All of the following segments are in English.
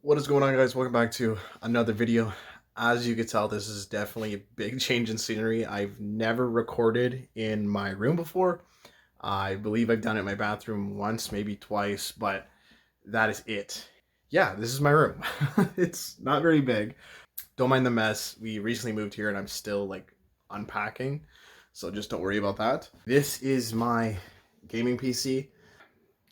What is going on, guys? Welcome back to another video. As you can tell, this is definitely a big change in scenery. I've never recorded in my room before. I believe I've done it in my bathroom once, maybe twice, but that is it. Yeah, this is my room. It's not very big. Don't mind the mess. We recently moved here and I'm still like unpacking, so just don't worry about that. This is my gaming PC.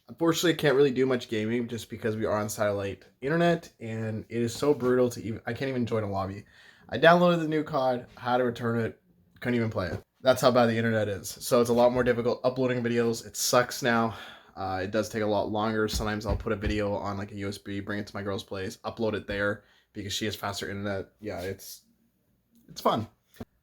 Unfortunately, I can't really do much gaming just because we are on satellite internet, and it is so brutal to even. I can't even join a lobby. I downloaded the new COD, had to return it, couldn't even play it. That's how bad the internet is. So it's a lot more difficult uploading videos. It sucks now. It does take a lot longer. Sometimes I'll put a video on like a USB, bring it to my girl's place, upload it there because she has faster internet. Yeah, it's fun.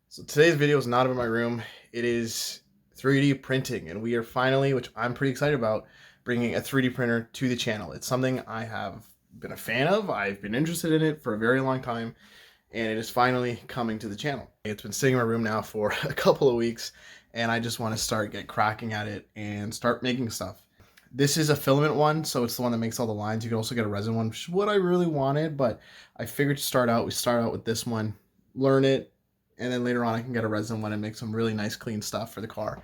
So today's video is not about my room. It is 3D printing, and we are finally, which I'm pretty excited about, bringing a 3D printer to the channel. It's something I have been a fan of. I've been interested in it for a very long time, and it is finally coming to the channel. It's been sitting in my room now for a couple of weeks, and I just want to get cracking at it and start making stuff. This is a filament one, so it's the one that makes all the lines. You can also get a resin one, which is what I really wanted, but I figured to start out with this one, learn it, and then later on I can get a resin one and make some really nice clean stuff for the car.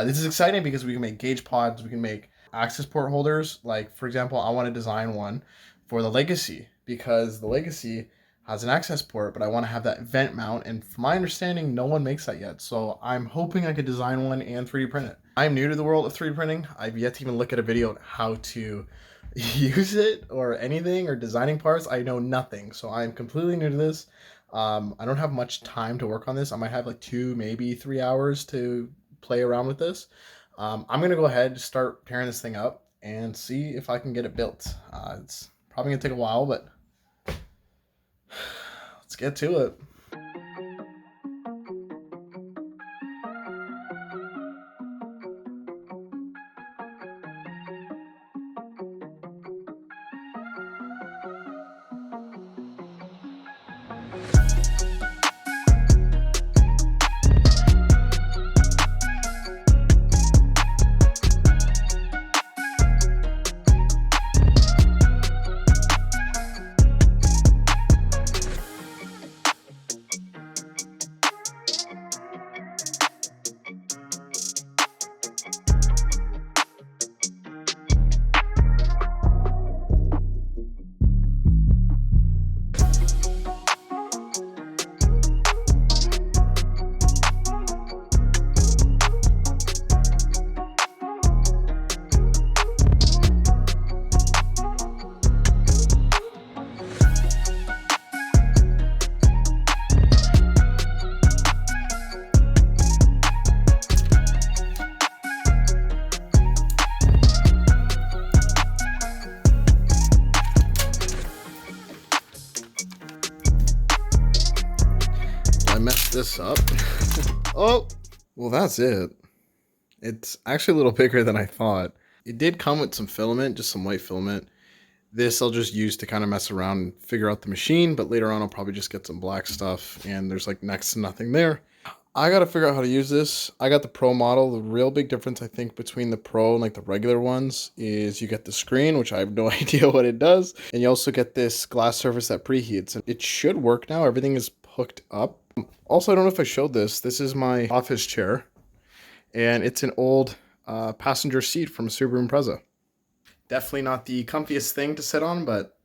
This is exciting because we can make gauge pods, we can make access port holders. Like, for example, I want to design one for the Legacy because the Legacy has an access port, but I want to have that vent mount, and from my understanding, no one makes that yet. So I'm hoping I could design one and 3D print it. I'm new to the world of 3D printing. I've yet to even look at a video on how to use it or anything or designing parts. I know nothing, so I'm completely new to this. I don't have much time to work on this. I might have like 2, maybe 3 hours to play around with this. I'm going to go ahead and start tearing this thing up and see if I can get it built. It's probably going to take a while, but let's get to it. I messed this up. Oh, well, that's it. It's actually a little bigger than I thought. It did come with some filament, just some white filament. This I'll just use to kind of mess around and figure out the machine, but later on I'll probably just get some black stuff, and there's like next to nothing there. I gotta figure out how to use this. I got the Pro model. The real big difference, I think, between the Pro and like the regular ones is you get the screen, which I have no idea what it does, and you also get this glass surface that preheats. And it should work now. Everything is hooked up. Also, I don't know if I showed this. This is my office chair, and it's an old passenger seat from a Subaru Impreza. Definitely not the comfiest thing to sit on, but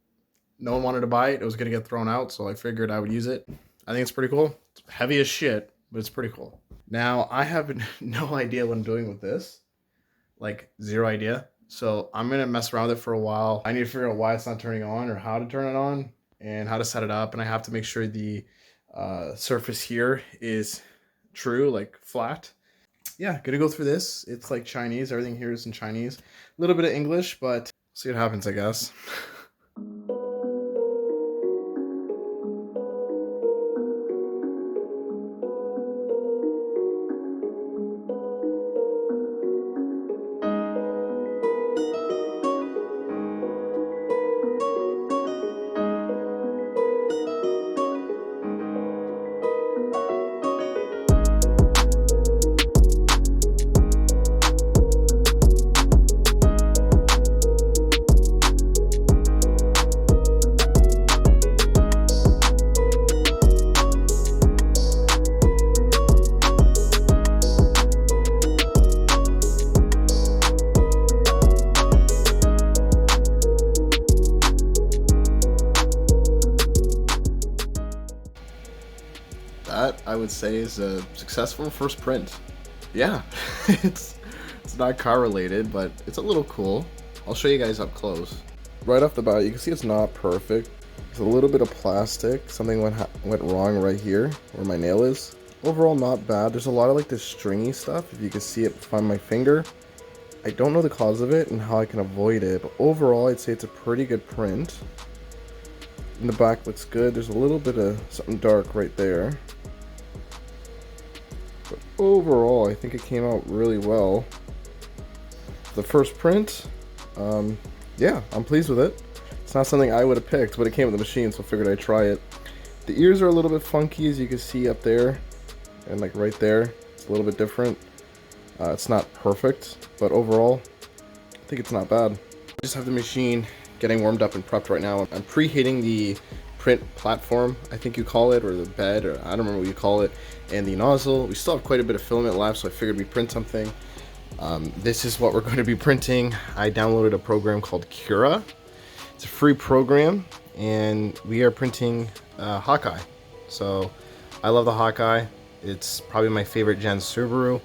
no one wanted to buy it. It was going to get thrown out, so I figured I would use it. I think it's pretty cool. It's heavy as shit, but it's pretty cool. Now, I have no idea what I'm doing with this. Like, zero idea. So I'm going to mess around with it for a while. I need to figure out why it's not turning on or how to turn it on and how to set it up. And I have to make sure the surface here is true, like flat. Yeah, gonna go through this. It's like Chinese. Everything here is in Chinese. A little bit of English, but see what happens, I guess. that I would say is a successful first print. Yeah, it's not car related, but it's a little cool. I'll show you guys up close. Right off the bat, you can see it's not perfect. There's a little bit of plastic. Something went wrong right here where my nail is. Overall, not bad. There's a lot of like this stringy stuff. If you can see it on my finger. I don't know the cause of it and how I can avoid it, but overall, I'd say it's a pretty good print. In the back looks good. There's a little bit of something dark right there. But overall, I think it came out really well. The first print, yeah, I'm pleased with it. It's not something I would have picked, but it came with the machine, so I figured I'd try it. The ears are a little bit funky, as you can see up there, and like right there, it's a little bit different. It's not perfect, but overall, I think it's not bad. I just have the machine getting warmed up and prepped right now. I'm preheating the print platform, I think you call it, or the bed, or I don't remember what you call it, and the nozzle. We still have quite a bit of filament left, so I figured we'd print something. This is what we're going to be printing. I downloaded a program called Cura. It's a free program, and we are printing Hawkeye. So I love the Hawkeye. It's probably my favorite gen Subaru.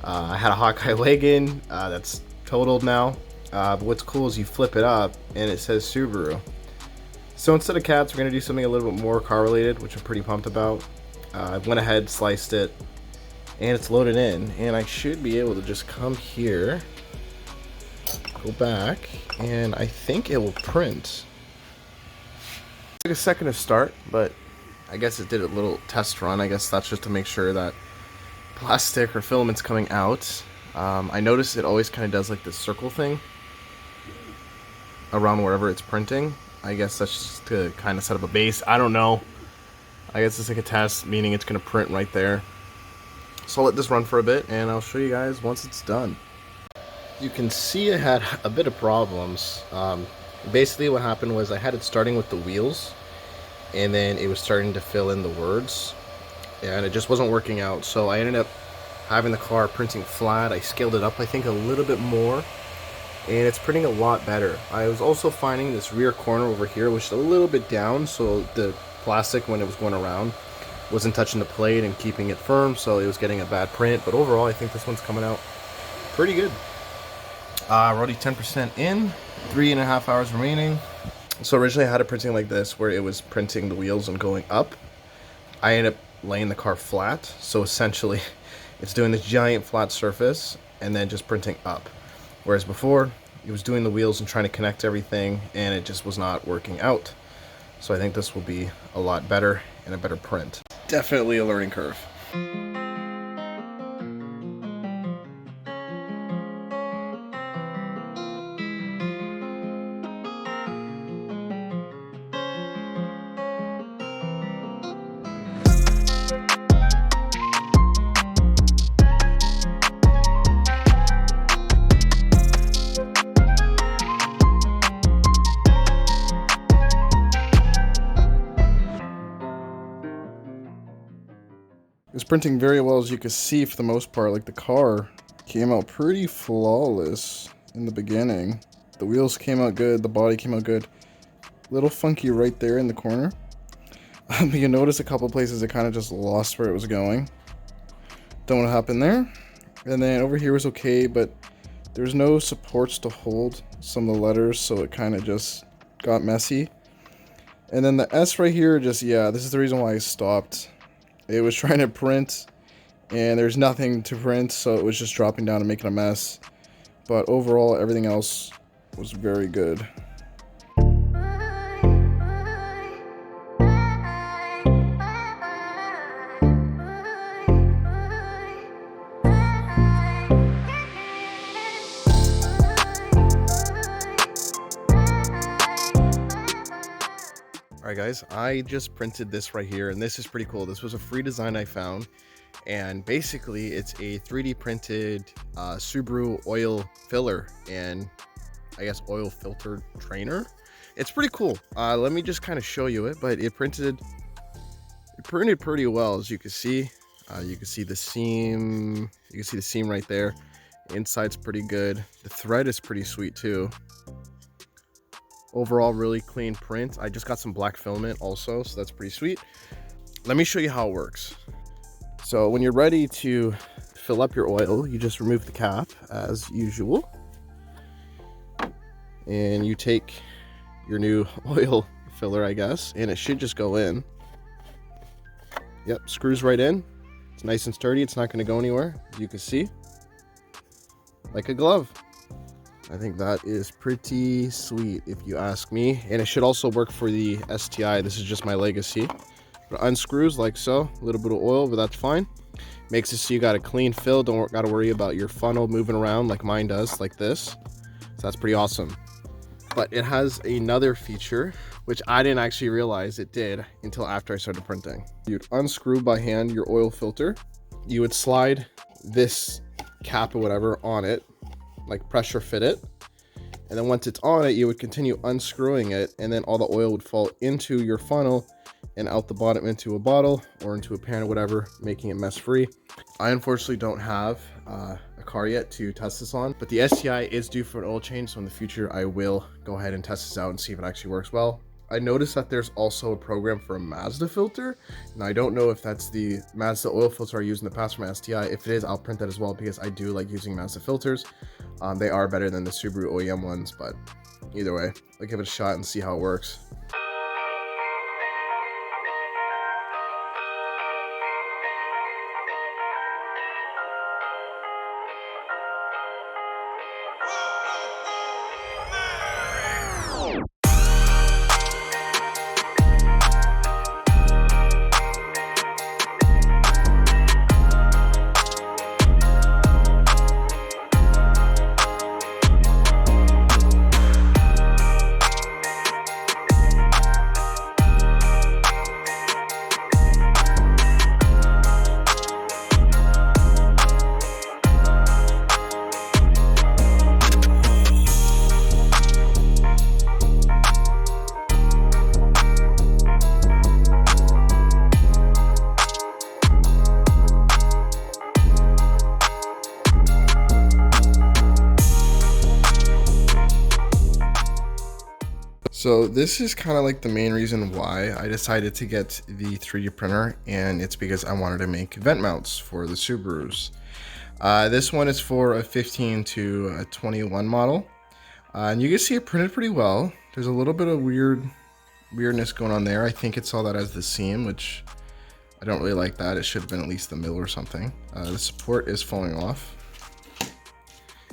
I had a Hawkeye wagon that's totaled now. But what's cool is you flip it up and it says Subaru. So instead of cats, we're going to do something a little bit more car related, which I'm pretty pumped about. I went ahead, sliced it, and it's loaded in. And I should be able to just come here, go back, and I think it will print. It took a second to start, but I guess it did a little test run. I guess that's just to make sure that plastic or filament's coming out. I noticed it always kind of does like this circle thing around wherever it's printing. I guess that's just to kind of set up a base. I don't know. I guess it's like a test, meaning it's going to print right there. So I'll let this run for a bit, and I'll show you guys once it's done. You can see it had a bit of problems. Basically what happened was I had it starting with the wheels, and then it was starting to fill in the words, and it just wasn't working out. So I ended up having the car printing flat. I scaled it up, I think, a little bit more, and it's printing a lot better. I was also finding this rear corner over here was a little bit down, so the plastic, when it was going around, wasn't touching the plate and keeping it firm, so it was getting a bad print. But overall, I think this one's coming out pretty good. We're already 10% in, 3.5 hours remaining. So originally I had it printing like this, where it was printing the wheels and going up. I ended up laying the car flat, so essentially it's doing this giant flat surface and then just printing up. Whereas before, it was doing the wheels and trying to connect everything, and it just was not working out. So I think this will be a lot better and a better print. Definitely a learning curve. It's printing very well, as you can see. For the most part, like, the car came out pretty flawless in the beginning. The wheels came out good, the body came out good. Little funky right there in the corner. You notice a couple places it kind of just lost where it was going. Don't know what happened there. And then over here was okay, but there's no supports to hold some of the letters, so it kind of just got messy. And then the S right here, just, yeah, this is the reason why I stopped. It was trying to print, and there's nothing to print, so it was just dropping down and making a mess. But overall, everything else was very good. Alright guys, I just printed this right here, and this is pretty cool. This was a free design I found, and basically it's a 3D printed Subaru oil filler and I guess oil filter trainer. It's pretty cool. Let me just kind of show you it, but it printed pretty well, as you can see. You can see the seam. You can see the seam right there. The inside's pretty good. The thread is pretty sweet too. Overall, really clean print. I just got some black filament also, so that's pretty sweet. Let me show you how it works. So when you're ready to fill up your oil, you just remove the cap as usual. And you take your new oil filler, I guess, and it should just go in. Yep, screws right in. It's nice and sturdy. It's not going to go anywhere, as you can see. Like a glove. I think that is pretty sweet if you ask me. And it should also work for the STI. This is just my Legacy. It unscrews like so. A little bit of oil, but that's fine. Makes it so you got a clean fill. Don't got to worry about your funnel moving around like mine does, like this. So that's pretty awesome. But it has another feature, which I didn't actually realize it did until after I started printing. You'd unscrew by hand your oil filter. You would slide this cap or whatever on it, like pressure fit it. And then once it's on it, you would continue unscrewing it, and then all the oil would fall into your funnel and out the bottom into a bottle or into a pan or whatever, making it mess free. I unfortunately don't have a car yet to test this on, but the STI is due for an oil change, so in the future I will go ahead and test this out and see if it actually works well. I noticed that there's also a program for a Mazda filter, and I don't know if that's the Mazda oil filter I used in the past for my STI. If it is, I'll print that as well, because I do like using Mazda filters. They are better than the Subaru OEM ones, but either way, I'll give it a shot and see how it works. So this is kind of like the main reason why I decided to get the 3D printer, and it's because I wanted to make vent mounts for the Subarus. This one is for a 15 to a 21 model, and you can see it printed pretty well. There's a little bit of weirdness going on there. I think it saw that as the seam, which I don't really like that. It should have been at least the middle or something. The support is falling off.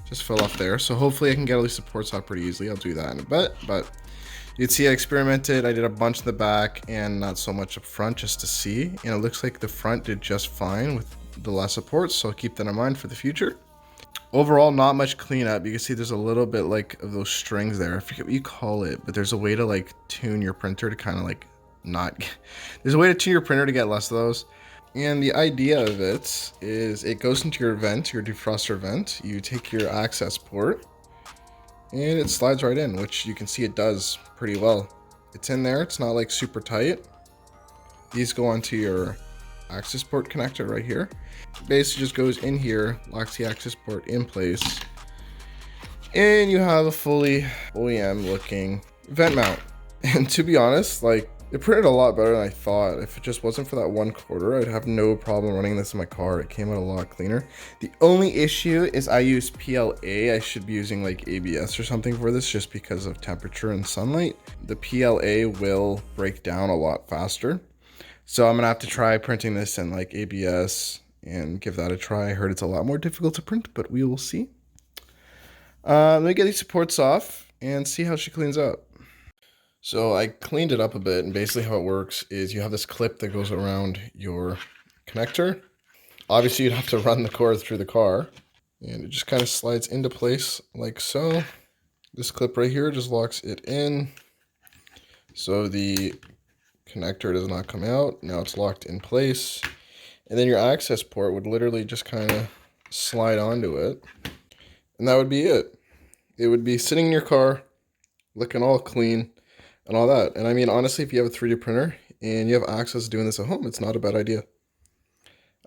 Just fell off there, so hopefully I can get all these supports off pretty easily. I'll do that in a bit, but you can see I experimented. I did a bunch in the back and not so much up front, just to see. And it looks like the front did just fine with the less supports, so I'll keep that in mind for the future. Overall, not much cleanup. You can see there's a little bit like of those strings there. I forget what you call it, but there's a way to like tune your printer to kind of like not... There's a way to tune your printer to get less of those. And the idea of it is it goes into your vent, your defroster vent. You take your access port, and it slides right in, which you can see it does pretty well. It's in there. It's not like super tight. These go onto your access port connector right here. Basically just goes in here, locks the access port in place, and you have a fully OEM looking vent mount. And to be honest, like, it printed a lot better than I thought. If it just wasn't for that 1/4, I'd have no problem running this in my car. It came out a lot cleaner. The only issue is I use PLA. I should be using like ABS or something for this, just because of temperature and sunlight. The PLA will break down a lot faster. So I'm gonna have to try printing this in like ABS and give that a try. I heard it's a lot more difficult to print, but we will see. Let me get these supports off and see how she cleans up. So I cleaned it up a bit, and basically how it works is you have this clip that goes around your connector. Obviously you'd have to run the cord through the car, and it just kind of slides into place like so. This clip right here just locks it in, so the connector does not come out. Now it's locked in place, and then your access port would literally just kind of slide onto it, and that would be it. It would be sitting in your car, looking all clean and all that. And I mean, honestly, if you have a 3D printer and you have access to doing this at home, it's not a bad idea.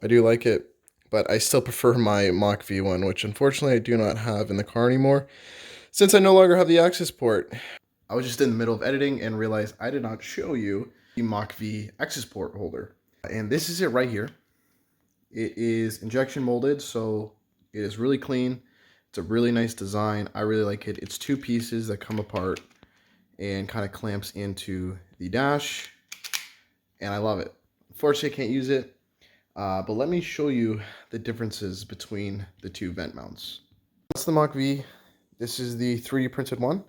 I do like it, but I still prefer my Mach V one, which unfortunately I do not have in the car anymore, since I no longer have the access port. I was just in the middle of editing and realized I did not show you the Mach V access port holder. And this is it right here. It is injection molded, so it is really clean. It's a really nice design. I really like it. It's two pieces that come apart and kind of clamps into the dash, and I love it. Unfortunately, I can't use it, but let me show you the differences between the two vent mounts. That's the Mach V. This is the 3D printed one.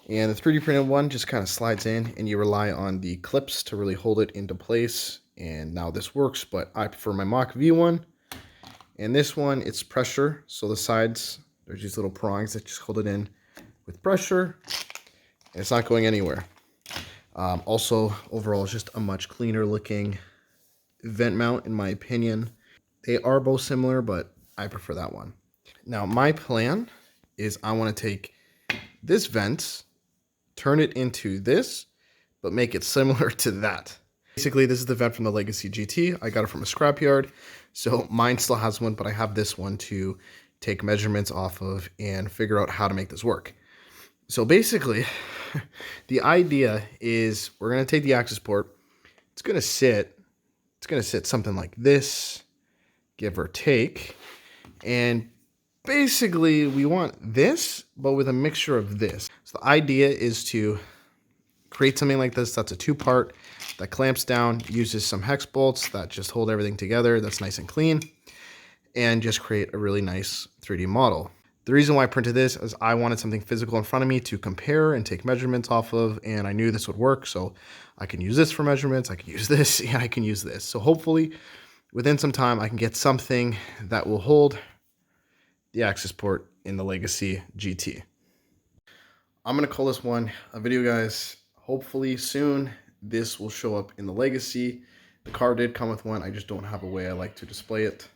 And the 3D printed one just kind of slides in and you rely on the clips to really hold it into place. And now this works, but I prefer my Mach V one. And this one, it's pressure. So the sides, there's these little prongs that just hold it in with pressure. And it's not going anywhere. Also, overall, it's just a much cleaner looking vent mount in my opinion. They are both similar, but I prefer that one. Now, my plan is I want to take this vent, turn it into this, but make it similar to that. Basically, this is the vent from the Legacy GT. I got it from a scrapyard. So mine still has one, but I have this one to take measurements off of and figure out how to make this work. So basically, the idea is we're going to take the access port. It's going to sit something like this, give or take. And basically, we want this, but with a mixture of this. So the idea is to create something like this that's a two-part that clamps down, uses some hex bolts that just hold everything together, that's nice and clean, and just create a really nice 3D model. The reason why I printed this is I wanted something physical in front of me to compare and take measurements off of, and I knew this would work, so I can use this for measurements, I can use this, and I can use this. So hopefully, within some time, I can get something that will hold the access port in the Legacy GT. I'm going to call this one a video, guys. Hopefully soon this will show up in the Legacy. The car did come with one. I just don't have a way I like to display it.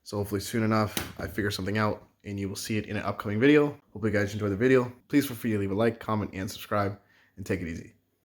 So hopefully soon enough, I figure something out and you will see it in an upcoming video. Hope you guys enjoyed the video. Please feel free to leave a like, comment, and subscribe, and take it easy.